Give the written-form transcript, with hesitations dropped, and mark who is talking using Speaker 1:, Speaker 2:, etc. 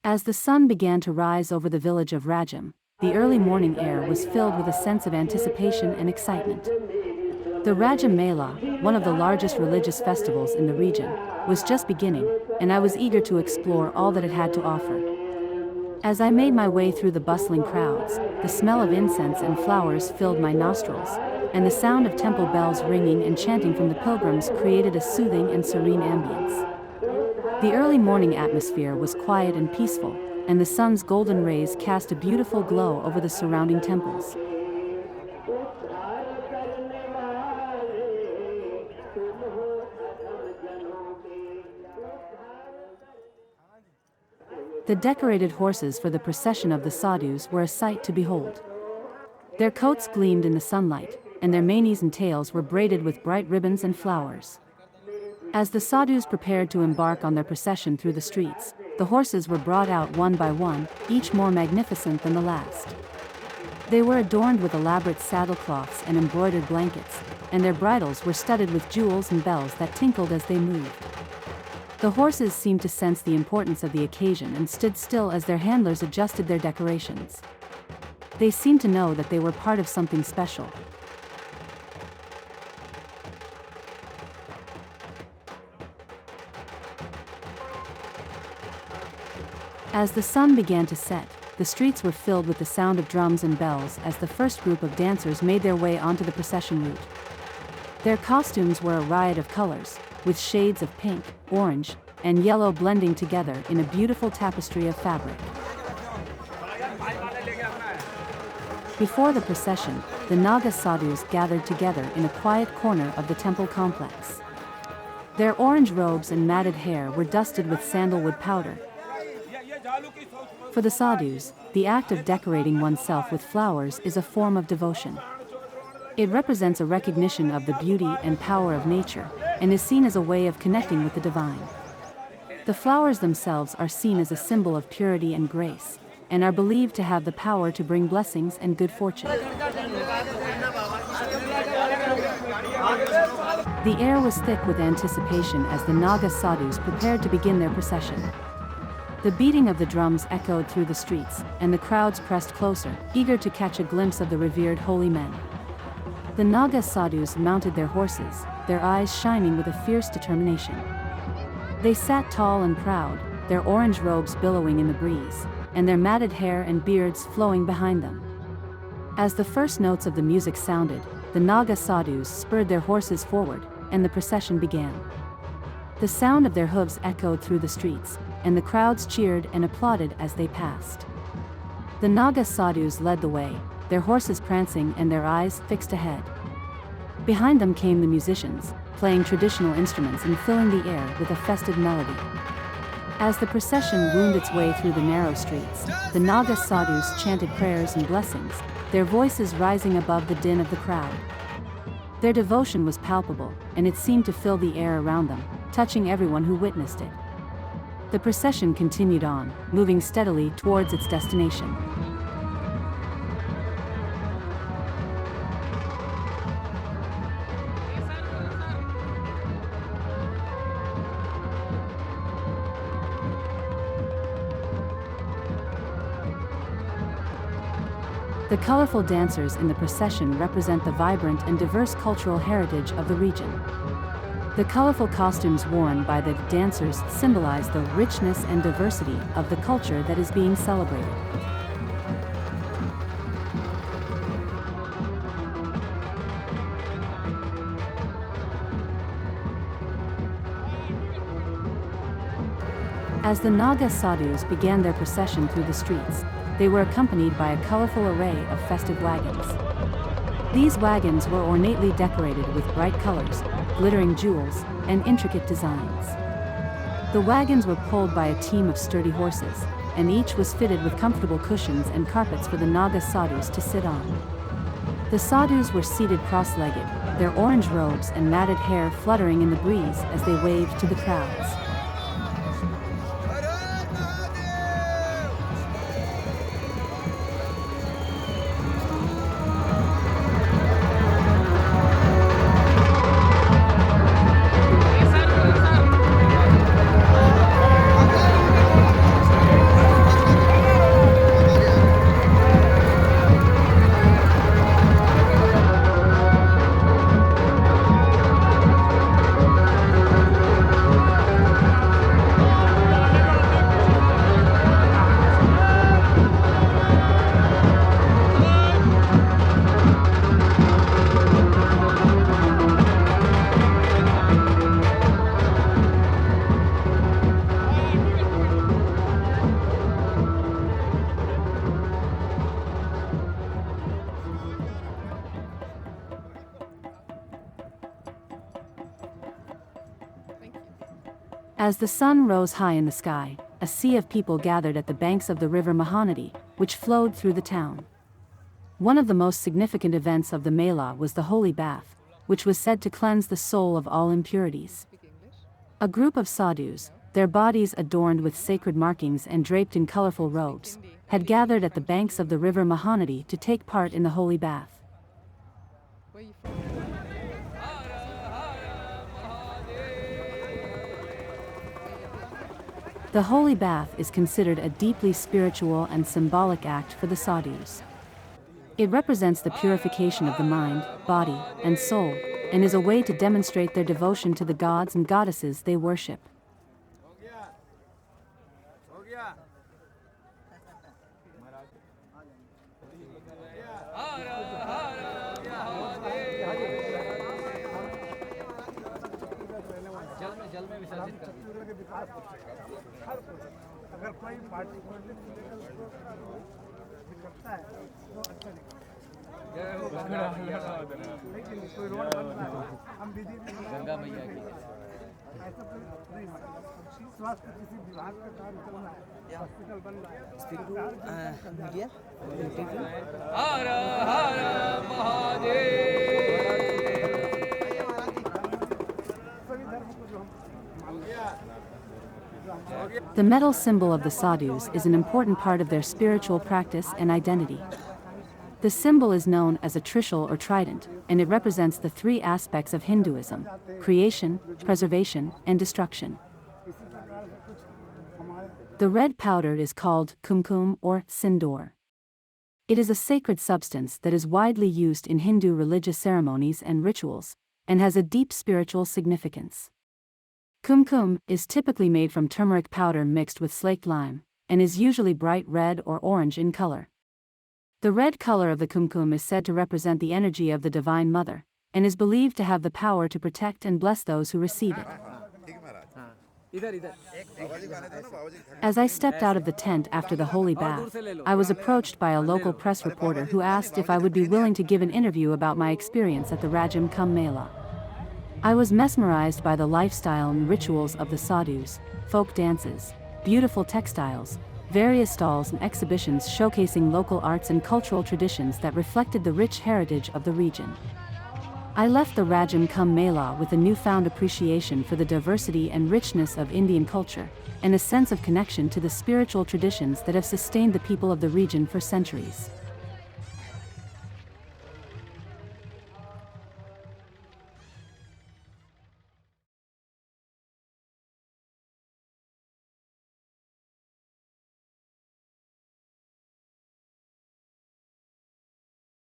Speaker 1: As the sun began to rise over the village of Rajim, the early morning air was filled with a sense of anticipation and excitement. The Rajim Mela, one of the largest religious festivals in the region, was just beginning, and I was eager to explore all that it had to offer. As I made my way through the bustling crowds, the smell of incense and flowers filled my nostrils, and the sound of temple bells ringing and chanting from the pilgrims created a soothing and serene ambience. The early morning atmosphere was quiet and peaceful, and the sun's golden rays cast a beautiful glow over the surrounding temples. The decorated horses for the procession of the sadhus were a sight to behold. Their coats gleamed in the sunlight, and their manes and tails were braided with bright ribbons and flowers. As the sadhus prepared to embark on their procession through the streets, the horses were brought out one by one, each more magnificent than the last. They were adorned with elaborate saddlecloths and embroidered blankets, and their bridles were studded with jewels and bells that tinkled as they moved. The horses seemed to sense the importance of the occasion and stood still as their handlers adjusted their decorations. They seemed to know that they were part of something special. As the sun began to set, the streets were filled with the sound of drums and bells as the first group of dancers made their way onto the procession route. Their costumes were a riot of colors, with shades of pink, orange, and yellow blending together in a beautiful tapestry of fabric. Before the procession, the Naga sadhus gathered together in a quiet corner of the temple complex. Their orange robes and matted hair were dusted with sandalwood powder. For the sadhus, the act of decorating oneself with flowers is a form of devotion. It represents a recognition of the beauty and power of nature, and is seen as a way of connecting with the divine. The flowers themselves are seen as a symbol of purity and grace, and are believed to have the power to bring blessings and good fortune. The air was thick with anticipation as the Naga sadhus prepared to begin their procession. The beating of the drums echoed through the streets, and the crowds pressed closer, eager to catch a glimpse of the revered holy men. The Naga sadhus mounted their horses, their eyes shining with a fierce determination. They sat tall and proud, their orange robes billowing in the breeze, and their matted hair and beards flowing behind them. As the first notes of the music sounded, the Naga sadhus spurred their horses forward, and the procession began. The sound of their hooves echoed through the streets, and the crowds cheered and applauded as they passed. The Naga sadhus led the way, their horses prancing and their eyes fixed ahead. Behind them came the musicians, playing traditional instruments and filling the air with a festive melody. As the procession wound its way through the narrow streets, the Naga sadhus chanted prayers and blessings, their voices rising above the din of the crowd. Their devotion was palpable, and it seemed to fill the air around them, touching everyone who witnessed it. The procession continued on, moving steadily towards its destination. The colorful dancers in the procession represent the vibrant and diverse cultural heritage of the region. The colorful costumes worn by the dancers symbolize the richness and diversity of the culture that is being celebrated. As the Naga sadhus began their procession through the streets, they were accompanied by a colorful array of festive wagons. These wagons were ornately decorated with bright colors, glittering jewels, and intricate designs. The wagons were pulled by a team of sturdy horses, and each was fitted with comfortable cushions and carpets for the Naga sadhus to sit on. The sadhus were seated cross-legged, their orange robes and matted hair fluttering in the breeze as they waved to the crowds. As the sun rose high in the sky, a sea of people gathered at the banks of the river Mahanadi, which flowed through the town. One of the most significant events of the Mela was the holy bath, which was said to cleanse the soul of all impurities. A group of sadhus, their bodies adorned with sacred markings and draped in colorful robes, had gathered at the banks of the river Mahanadi to take part in the holy bath. The holy bath is considered a deeply spiritual and symbolic act for the sadhus. It represents the purification of the mind, body, and soul, and is a way to demonstrate their devotion to the gods and goddesses they worship.
Speaker 2: Ganga मैया की हर हर
Speaker 1: The metal symbol of the sadhus is an important part of their spiritual practice and identity. The symbol is known as a trishul or trident, and it represents the three aspects of Hinduism: creation, preservation, and destruction. The red powder is called kumkum or sindoor. It is a sacred substance that is widely used in Hindu religious ceremonies and rituals, and has a deep spiritual significance. Kumkum is typically made from turmeric powder mixed with slaked lime, and is usually bright red or orange in color. The red color of the kumkum is said to represent the energy of the Divine Mother, and is believed to have the power to protect and bless those who receive it. As I stepped out of the tent after the holy bath, I was approached by a local press reporter who asked if I would be willing to give an interview about my experience at the Rajim Khumb Mela. I was mesmerized by the lifestyle and rituals of the sadhus, folk dances, beautiful textiles, various stalls and exhibitions showcasing local arts and cultural traditions that reflected the rich heritage of the region. I left the Rajim Khumb Mela with a newfound appreciation for the diversity and richness of Indian culture, and a sense of connection to the spiritual traditions that have sustained the people of the region for centuries.